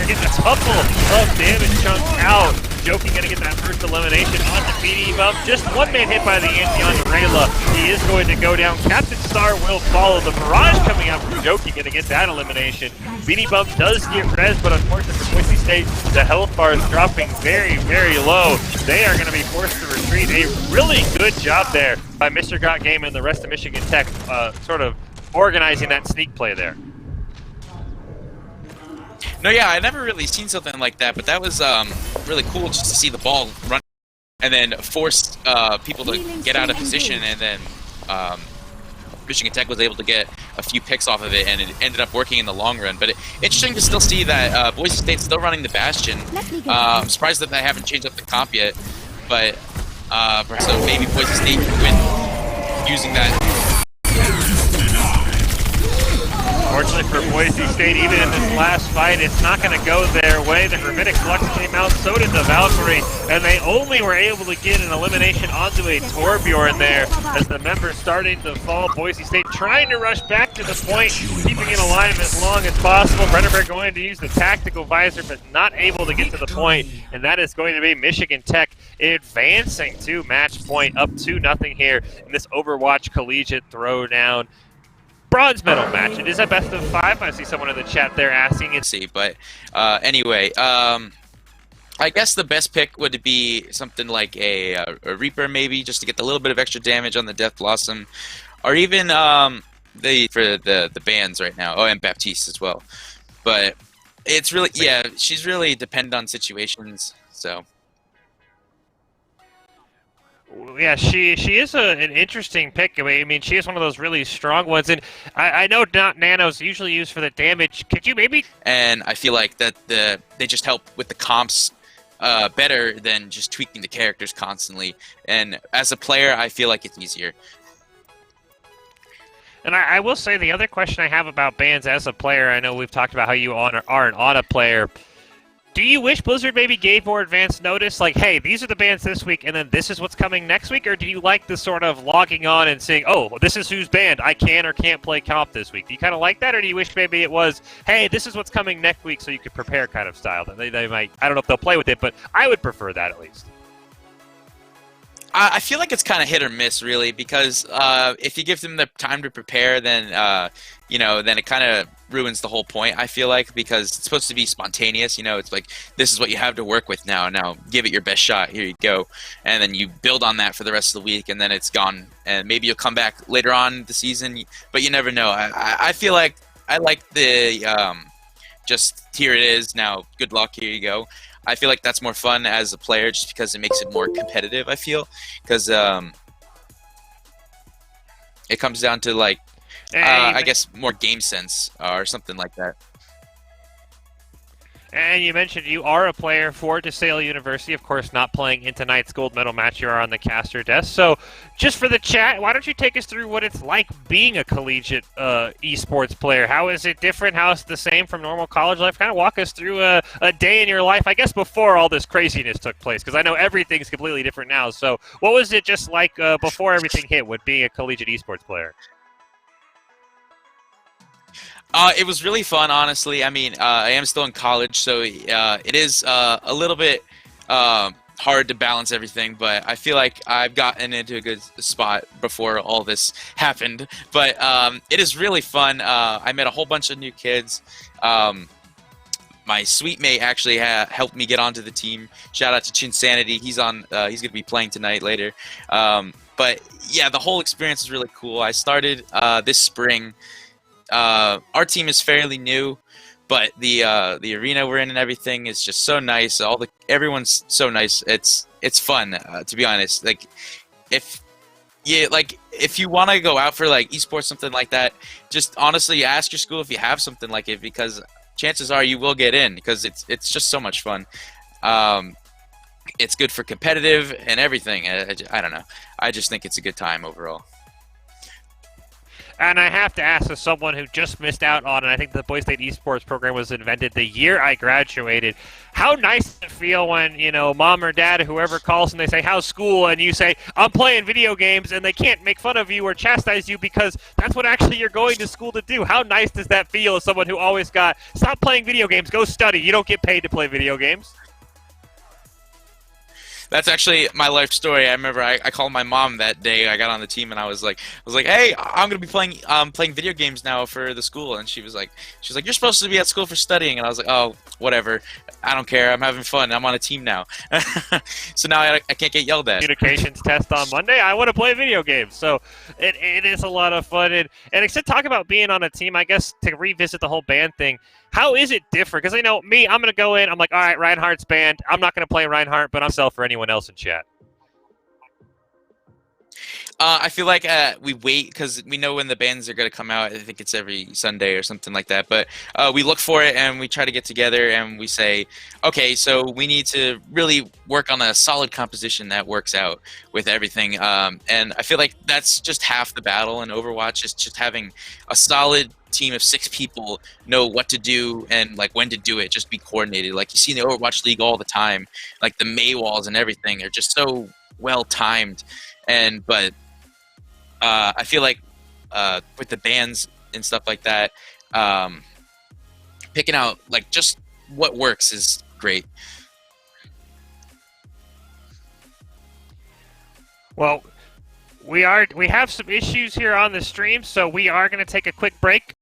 getting a couple of damage chunks out. Joki gonna get that first elimination on the BD bump. Just one man hit by the anti on Rayla. He is going to go down. Captain Star will follow. The barrage coming out from Joki gonna get that elimination. BD bump does get res, but unfortunately for Boise State, the health bar is dropping very, very low. They are gonna be forced to retreat. A really good job there by Mr. Got Game and the rest of Michigan Tech, sort of organizing that sneak play there. No, yeah, I never really seen something like that, but that was really cool just to see the ball run and then force people to get out of position, and then Michigan Tech was able to get a few picks off of it, and it ended up working in the long run. But interesting to still see that Boise State's still running the Bastion. I'm surprised that they haven't changed up the comp yet, but so maybe Boise State can win using that. Fortunately for Boise State, even in this last fight, it's not going to go their way. The Hermetic Flux came out, so did the Valkyrie, and they only were able to get an elimination onto a Torbjorn there as the members starting to fall. Boise State trying to rush back to the point, keeping it alive as long as possible. Brennerberg going to use the tactical visor, but not able to get to the point, and that is going to be Michigan Tech advancing to match point, up 2-0 here in this Overwatch Collegiate Throwdown. Bronze medal match. It is a best of 5. I see someone in the chat there asking it. But anyway, I guess the best pick would be something like a Reaper, maybe, just to get a little bit of extra damage on the Death Blossom, or even for the bans right now. Oh, and Baptiste as well. But it's really, yeah, she's really dependent on situations. So. Yeah, she is an interesting pick. I mean, she is one of those really strong ones, and I know not Nano's usually used for the damage. Could you maybe? And I feel like that they just help with the comps better than just tweaking the characters constantly. And as a player, I feel like it's easier. And I will say the other question I have about bans as a player, I know we've talked about how you are an AUNA player. Do you wish Blizzard maybe gave more advanced notice, like, hey, these are the bans this week, and then this is what's coming next week? Or do you like the sort of logging on and saying, oh, this is who's banned, I can or can't play comp this week? Do you kind of like that, or do you wish maybe it was, hey, this is what's coming next week so you could prepare kind of style? They might, I don't know if they'll play with it, but I would prefer that at least. I feel like it's kind of hit or miss, really, because if you give them the time to prepare, then then it kind of ruins the whole point. I feel like, because it's supposed to be spontaneous. It's like, this is what you have to work with now. Now give it your best shot. Here you go, and then you build on that for the rest of the week, and then it's gone. And maybe you'll come back later on the season, but you never know. I feel like I like the just here it is now. Good luck. Here you go. I feel like that's more fun as a player, just because it makes it more competitive. I feel, because it comes down to like, I guess, more game sense or something like that. And you mentioned you are a player for DeSale University, of course, not playing in tonight's gold medal match. You are on the caster desk. So just for the chat, why don't you take us through what it's like being a collegiate esports player? How is it different? How is it the same from normal college life? Kind of walk us through a day in your life, I guess, before all this craziness took place, because I know everything's completely different now. So what was it just like before everything hit with being a collegiate esports player? It was really fun, honestly. I mean, I am still in college, so it is a little bit hard to balance everything, but I feel like I've gotten into a good spot before all this happened. But it is really fun. I met a whole bunch of new kids. My suite mate actually helped me get onto the team. Shout out to Chinsanity. He's on. He's going to be playing tonight later. But yeah, the whole experience is really cool. I started this spring. Our team is fairly new, but the arena we're in and everything is just so nice. Everyone's so nice. It's fun, to be honest. Like, if you want to go out for like esports, something like that, just honestly ask your school if you have something like it, because chances are you will get in, because it's just so much fun. It's good for competitive and everything. I don't know. I just think it's a good time overall. And I have to ask, as someone who just missed out on, and I think the Boise State esports program was invented the year I graduated, how nice does it feel when, mom or dad or whoever calls and they say, how's school? And you say, I'm playing video games, and they can't make fun of you or chastise you because that's what actually you're going to school to do. How nice does that feel as someone who always got, stop playing video games, go study. You don't get paid to play video games. That's actually my life story. I remember I called my mom that day I got on the team, and I was like, hey, I'm gonna be playing video games now for the school. And she was like, you're supposed to be at school for studying. And I was like, oh, whatever. I don't care. I'm having fun. I'm on a team now. So now I can't get yelled at. Communications test on Monday. I want to play video games. So it is a lot of fun. And except talk about being on a team, I guess to revisit the whole band thing, how is it different? Because I know me, I'm going to go in, I'm like, all right, Reinhardt's band. I'm not going to play Reinhardt, but I'm sell for anyone else in chat. I feel like we wait because we know when the bands are going to come out. I think it's every Sunday or something like that. But we look for it and we try to get together and we say, okay, so we need to really work on a solid composition that works out with everything. And I feel like that's just half the battle in Overwatch, is just having a solid team of 6 people know what to do and like when to do it, just be coordinated. Like you see in the Overwatch League all the time, like the May walls and everything are just so well timed. But I feel like with the bands and stuff like that, picking out like just what works is great. Well, we have some issues here on the stream, so we are going to take a quick break.